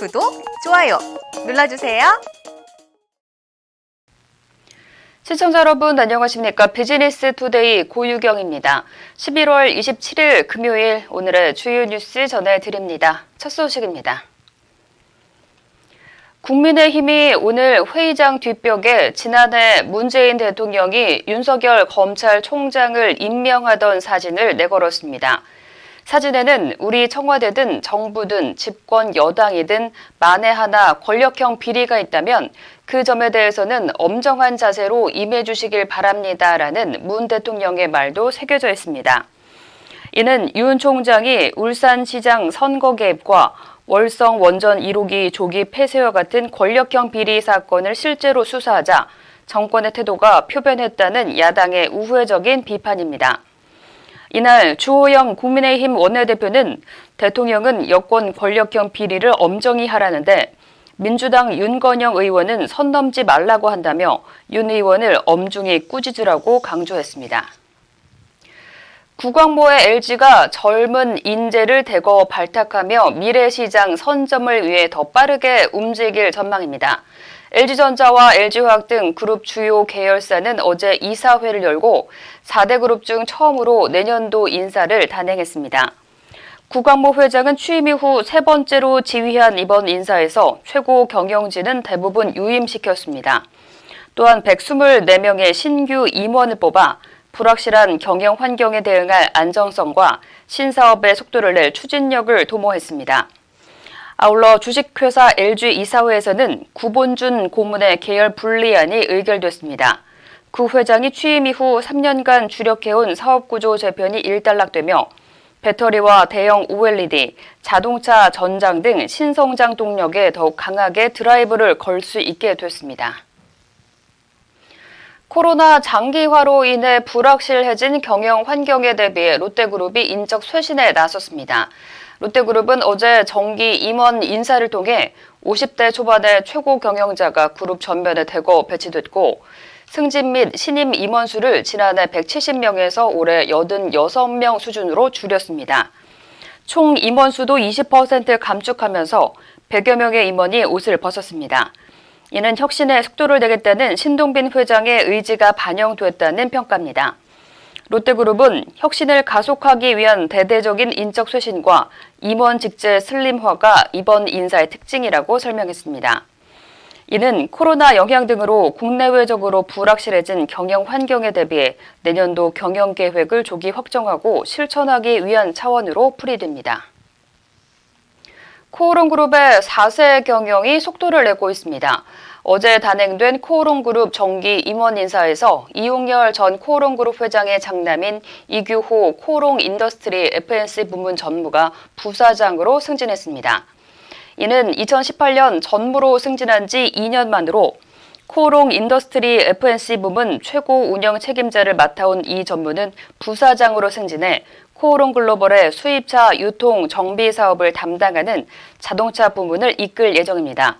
구독, 좋아요 눌러주세요. 시청자 여러분 안녕하십니까? 비즈니스 투데이 고유경입니다. 11월 27일 금요일 오늘의 주요 뉴스 전해드립니다. 첫 소식입니다. 국민의힘이 오늘 회의장 뒷벽에 지난해 문재인 대통령이 윤석열 검찰총장을 임명하던 사진을 내걸었습니다. 사진에는 우리 청와대든 정부든 집권 여당이든 만에 하나 권력형 비리가 있다면 그 점에 대해서는 엄정한 자세로 임해 주시길 바랍니다라는 문 대통령의 말도 새겨져 있습니다. 이는 윤 총장이 울산시장 선거 개입과 월성 원전 1호기 조기 폐쇄와 같은 권력형 비리 사건을 실제로 수사하자 정권의 태도가 표변했다는 야당의 우회적인 비판입니다. 이날 주호영 국민의힘 원내대표는 대통령은 여권 권력형 비리를 엄정히 하라는데 민주당 윤건영 의원은 선 넘지 말라고 한다며 윤 의원을 엄중히 꾸짖으라고 강조했습니다. 구광모의 LG가 젊은 인재를 대거 발탁하며 미래시장 선점을 위해 더 빠르게 움직일 전망입니다. LG전자와 LG화학 등 그룹 주요 계열사는 어제 이사회를 열고 4대 그룹 중 처음으로 내년도 인사를 단행했습니다. 구광모 회장은 취임 이후 세 번째로 지휘한 이번 인사에서 최고 경영진은 대부분 유임시켰습니다. 또한 124명의 신규 임원을 뽑아 불확실한 경영 환경에 대응할 안정성과 신사업의 속도를 낼 추진력을 도모했습니다. 아울러 주식회사 LG 이사회에서는 구본준 고문의 계열 분리안이 의결됐습니다. 구 회장이 취임 이후 3년간 주력해온 사업구조 재편이 일단락되며 배터리와 대형 OLED, 자동차 전장 등 신성장 동력에 더욱 강하게 드라이브를 걸 수 있게 됐습니다. 코로나 장기화로 인해 불확실해진 경영 환경에 대비해 롯데그룹이 인적 쇄신에 나섰습니다. 롯데그룹은 어제 정기 임원 인사를 통해 50대 초반의 최고 경영자가 그룹 전면에 대거 배치됐고 승진 및 신임 임원 수를 지난해 170명에서 올해 86명 수준으로 줄였습니다. 총 임원 수도 20% 감축하면서 100여 명의 임원이 옷을 벗었습니다. 이는 혁신에 속도를 내겠다는 신동빈 회장의 의지가 반영됐다는 평가입니다. 롯데그룹은 혁신을 가속하기 위한 대대적인 인적 쇄신과 임원 직제 슬림화가 이번 인사의 특징이라고 설명했습니다. 이는 코로나 영향 등으로 국내외적으로 불확실해진 경영 환경에 대비해 내년도 경영 계획을 조기 확정하고 실천하기 위한 차원으로 풀이됩니다. 코오롱그룹의 4세 경영이 속도를 내고 있습니다. 어제 단행된 코오롱그룹 정기 임원 인사에서 이용열 전 코오롱그룹 회장의 장남인 이규호 코오롱인더스트리 F&C 부문 전무가 부사장으로 승진했습니다. 이는 2018년 전무로 승진한 지 2년 만으로 코오롱인더스트리 F&C 부문 최고 운영 책임자를 맡아온 이 전무는 부사장으로 승진해 코오롱글로벌의 수입차 유통 정비 사업을 담당하는 자동차 부문을 이끌 예정입니다.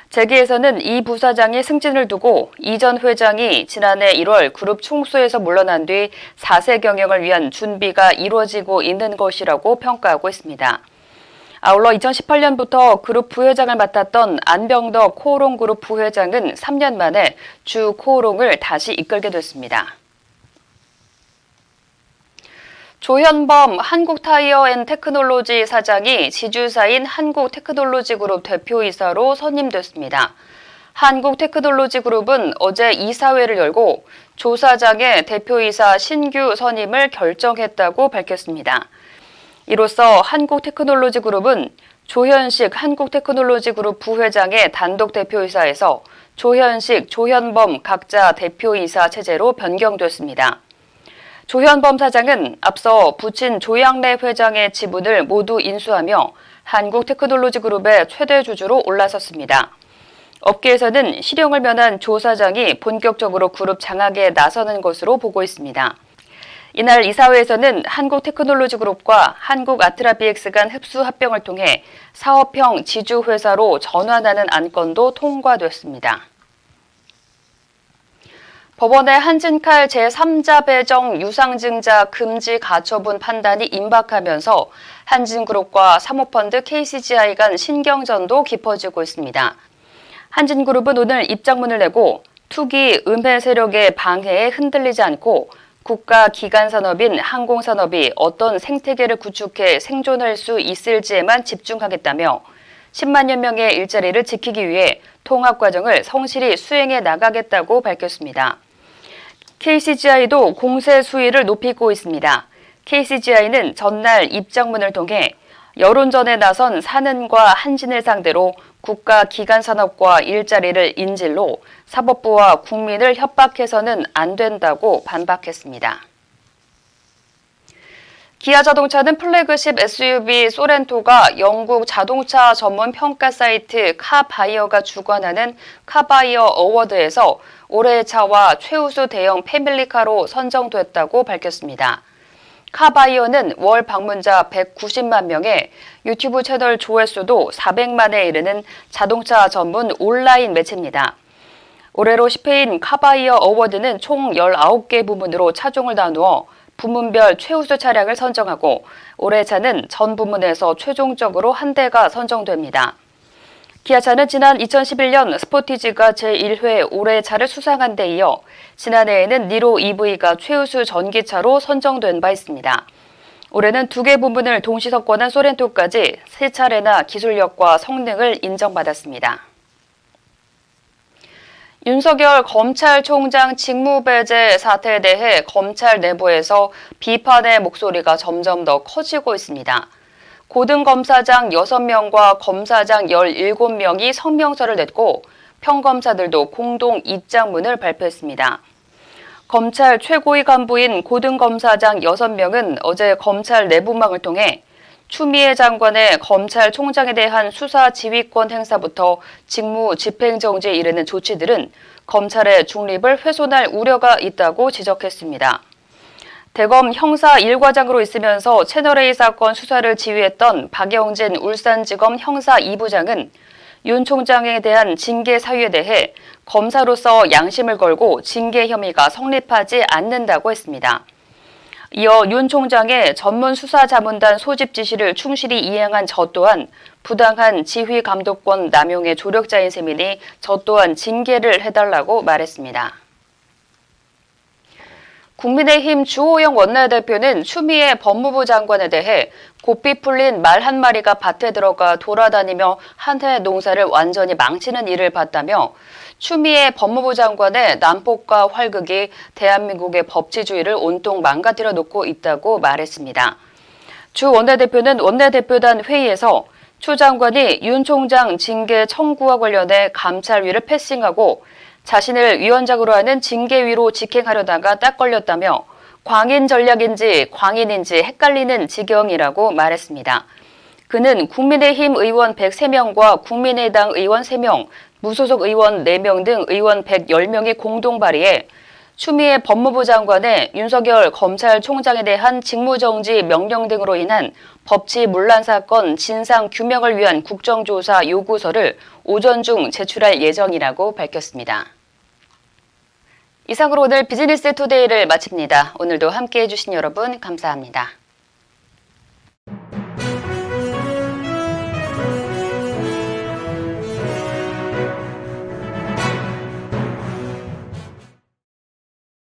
재계에서는 이 부사장의 승진을 두고 이 전 회장이 지난해 1월 그룹 총수에서 물러난 뒤 4세 경영을 위한 준비가 이루어지고 있는 것이라고 평가하고 있습니다. 아울러 2018년부터 그룹 부회장을 맡았던 안병덕 코오롱그룹 부회장은 3년 만에 주 코오롱을 다시 이끌게 됐습니다. 조현범 한국타이어앤테크놀로지 사장이 지주사인 한국테크놀로지그룹 대표이사로 선임됐습니다. 한국테크놀로지그룹은 어제 이사회를 열고 조 사장의 대표이사 신규 선임을 결정했다고 밝혔습니다. 이로써 한국테크놀로지그룹은 조현식 한국테크놀로지그룹 부회장의 단독 대표이사에서 조현식, 조현범 각자 대표이사 체제로 변경됐습니다. 조현범 사장은 앞서 부친 조양래 회장의 지분을 모두 인수하며 한국테크놀로지그룹의 최대 주주로 올라섰습니다. 업계에서는 실형을 면한 조 사장이 본격적으로 그룹 장악에 나서는 것으로 보고 있습니다. 이날 이사회에서는 한국테크놀로지그룹과 한국아트라비엑스 간 흡수 합병을 통해 사업형 지주회사로 전환하는 안건도 통과됐습니다. 법원의 한진칼 제3자 배정 유상증자 금지 가처분 판단이 임박하면서 한진그룹과 사모펀드 KCGI 간 신경전도 깊어지고 있습니다. 한진그룹은 오늘 입장문을 내고 투기 음해 세력의 방해에 흔들리지 않고 국가 기간 산업인 항공산업이 어떤 생태계를 구축해 생존할 수 있을지에만 집중하겠다며 10만여 명의 일자리를 지키기 위해 통합 과정을 성실히 수행해 나가겠다고 밝혔습니다. KCGI도 공세 수위를 높이고 있습니다. KCGI는 전날 입장문을 통해 여론전에 나선 산은과 한진을 상대로 국가 기간 산업과 일자리를 인질로 사법부와 국민을 협박해서는 안 된다고 반박했습니다. 기아자동차는 플래그십 SUV 소렌토가 영국 자동차 전문 평가 사이트 카바이어가 주관하는 카바이어 어워드에서 올해의 차와 최우수 대형 패밀리카로 선정됐다고 밝혔습니다. 카바이어는 월 방문자 190만 명에 유튜브 채널 조회수도 400만에 이르는 자동차 전문 온라인 매체입니다. 올해로 10회인 카바이어 어워드는 총 19개 부문으로 차종을 나누어 부문별 최우수 차량을 선정하고 올해 차는 전 부문에서 최종적으로 한 대가 선정됩니다. 기아차는 지난 2011년 스포티지가 제1회 올해 차를 수상한 데 이어 지난해에는 니로 EV가 최우수 전기차로 선정된 바 있습니다. 올해는 2개 부문을 동시 석권한 소렌토까지 3차례나 기술력과 성능을 인정받았습니다. 윤석열 검찰총장 직무배제 사태에 대해 검찰 내부에서 비판의 목소리가 점점 더 커지고 있습니다. 고등검사장 6명과 검사장 17명이 성명서를 냈고 평검사들도 공동 입장문을 발표했습니다. 검찰 최고위 간부인 고등검사장 6명은 어제 검찰 내부망을 통해 추미애 장관의 검찰총장에 대한 수사 지휘권 행사부터 직무 집행정지에 이르는 조치들은 검찰의 중립을 훼손할 우려가 있다고 지적했습니다. 대검 형사 1과장으로 있으면서 채널A 사건 수사를 지휘했던 박영진 울산지검 형사 2부장은 윤 총장에 대한 징계 사유에 대해 검사로서 양심을 걸고 징계 혐의가 성립하지 않는다고 했습니다. 이어 윤 총장의 전문수사자문단 소집 지시를 충실히 이행한 저 또한 부당한 지휘 감독권 남용의 조력자인 셈이니 저 또한 징계를 해달라고 말했습니다. 국민의힘 주호영 원내대표는 추미애 법무부 장관에 대해 고삐 풀린 말 한 마리가 밭에 들어가 돌아다니며 한 해 농사를 완전히 망치는 일을 봤다며 추미애 법무부 장관의 난폭과 활극이 대한민국의 법치주의를 온통 망가뜨려 놓고 있다고 말했습니다. 주 원내대표는 원내대표단 회의에서 추 장관이 윤 총장 징계 청구와 관련해 감찰위를 패싱하고 자신을 위원장으로 하는 징계위로 직행하려다가 딱 걸렸다며 광인 전략인지 광인인지 헷갈리는 지경이라고 말했습니다. 그는 국민의힘 의원 103명과 국민의당 의원 3명, 무소속 의원 4명 등 의원 110명이 공동 발의해 추미애 법무부 장관의 윤석열 검찰총장에 대한 직무정지 명령 등으로 인한 법치문란 사건 진상 규명을 위한 국정조사 요구서를 오전 중 제출할 예정이라고 밝혔습니다. 이상으로 오늘 비즈니스 투데이를 마칩니다. 오늘도 함께해 주신 여러분 감사합니다.